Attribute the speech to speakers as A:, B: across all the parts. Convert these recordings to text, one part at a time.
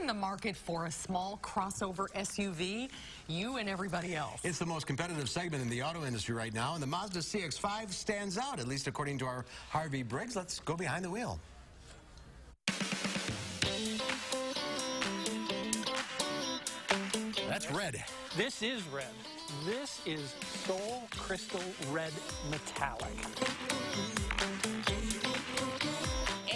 A: in the market for a small crossover SUV? You and everybody else.
B: It's the most competitive segment in the auto industry right now, and the Mazda CX-5 stands out, at least according to our Harvey Briggs. Let's go behind the wheel. That's red.
C: This is red. This is Soul Crystal Red Metallic.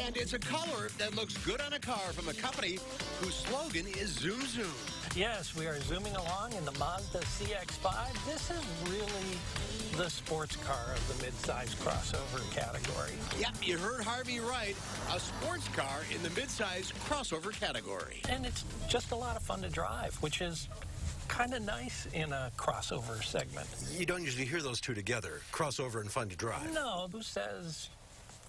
D: And it's a color that looks good on a car from a company whose slogan is Zoom Zoom.
C: Yes, we are zooming along in the Mazda CX-5. This is really the sports car of the mid-size crossover category.
D: Yep, you heard Harvey right. A sports car in the mid-size crossover category.
C: And it's just a lot of fun to drive, which is kind of nice in a crossover segment.
B: You don't usually hear those two together, crossover and fun to drive.
C: No, who says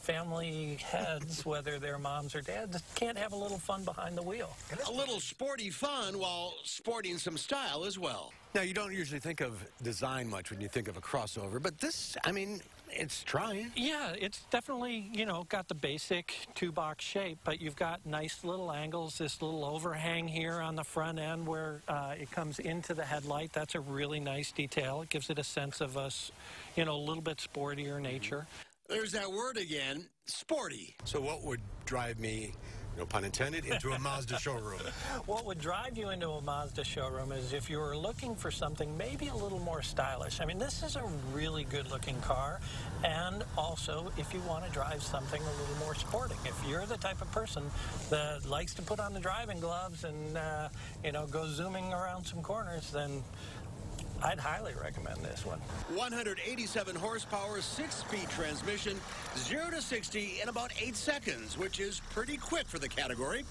C: family heads, whether they're moms or dads, can't have a little fun behind the wheel?
D: A little sporty fun while sporting some style as well.
B: Now, you don't usually think of design much when you think of a crossover, but this, I mean, it's trying.
C: Yeah, it's definitely, you know, got the basic two-box shape, but you've got nice little angles, this little overhang here on the front end where it comes into the headlight. That's a really nice detail. It gives it a sense of a little bit sportier nature.
D: There's that word again, sporty.
B: So what would drive me, no pun intended, into a Mazda showroom?
C: What would drive you into a Mazda showroom is if you were looking for something maybe a little more stylish. I mean, this is a really good-looking car, and also if you want to drive something a little more sporting. If you're the type of person that likes to put on the driving gloves and, go zooming around some corners, then I'd highly recommend this one.
D: 187 horsepower, 6-speed transmission, 0 to 60 in about 8 seconds, which is pretty quick for the category.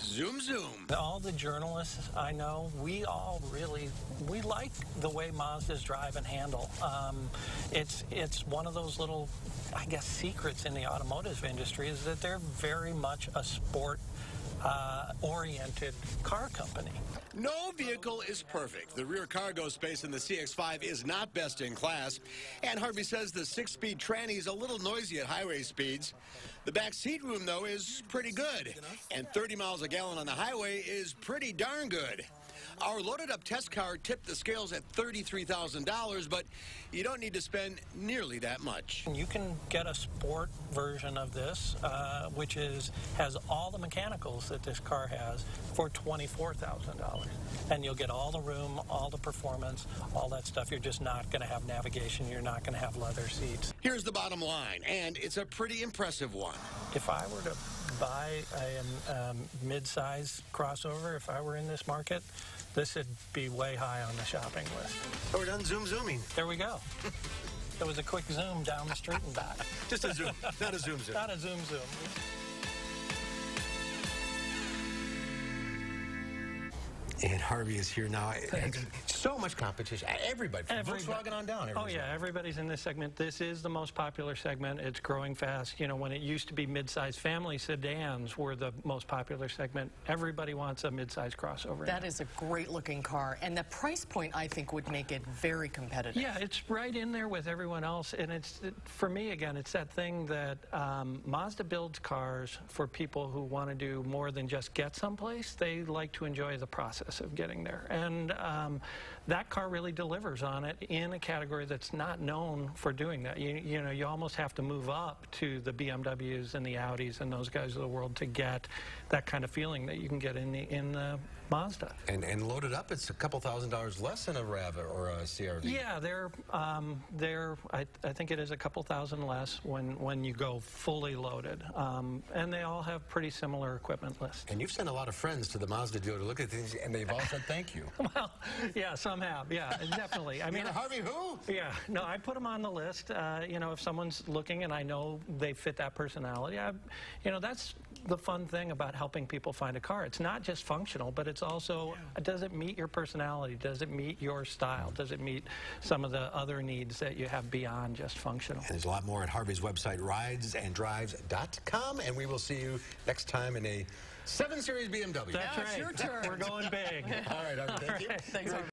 D: Zoom, zoom.
C: All the journalists I know, we like the way Mazdas drive and handle. It's one of those little, I guess, secrets in the automotive industry is that they're very much a sport oriented car company.
D: No vehicle is perfect. The rear cargo space in the CX-5 is not best in class. And Harvey says the 6-speed tranny is a little noisy at highway speeds. The back seat room, though, is pretty good. And 30 miles a gallon on the highway is pretty darn good. Our loaded-up test car tipped the scales at $33,000, but you don't need to spend nearly that much.
C: You can get a sport version of this, which has all the mechanicals that this car has for $24,000. And you'll get all the room, all the performance, all that stuff. You're just not going to have navigation. You're not going to have leather seats.
D: Here's the bottom line, and it's a pretty impressive one.
C: If I were to buy a mid-size crossover, if I were in this market, this would be way high on the shopping list.
B: So we're done zooming.
C: There we go. It was a quick zoom down the street and back.
B: Just a zoom, not a zoom.
C: Not a zoom.
B: And Harvey is here now. So much competition. Everybody, from Volkswagen on down.
C: Oh, yeah, everybody's in this segment. This is the most popular segment. It's growing fast. You know, when it used to be mid-size family sedans were the most popular segment, everybody wants a mid-size crossover.
A: That is a great-looking car, and the price point, I think, would make it very competitive.
C: Yeah, it's right in there with everyone else, and for me, again, it's that thing that Mazda builds cars for people who want to do more than just get someplace. They like to enjoy the process of getting there, and that car really delivers on it in a category that's not known for doing that. You almost have to move up to the BMWs and the Audis and those guys of the world to get that kind of feeling that you can get in the Mazda.
B: And loaded up, it's a couple $1,000s less than a RAV or a CRV.
C: Yeah, I think it is a couple thousand less when you go fully loaded, and they all have pretty similar equipment lists.
B: And you've sent a lot of friends to the Mazda dealer to look at things, and they've all said thank you.
C: Well, yeah, some have. Yeah, definitely. I mean,
B: Harvey, who?
C: Yeah, no, I put them on the list. If someone's looking and I know they fit that personality, that's the fun thing about helping people find a car. It's not just functional, but it's also, does it meet your personality? Does it meet your style? Does it meet some of the other needs that you have beyond just functional?
B: And there's a lot more at Harvey's website, ridesanddrives.com, and we will see you next time in a 7 Series BMW.
C: That's right.
A: It's your turn.
C: We're going big.
B: All right, Harvey, thank you.
A: Thanks, Harvey.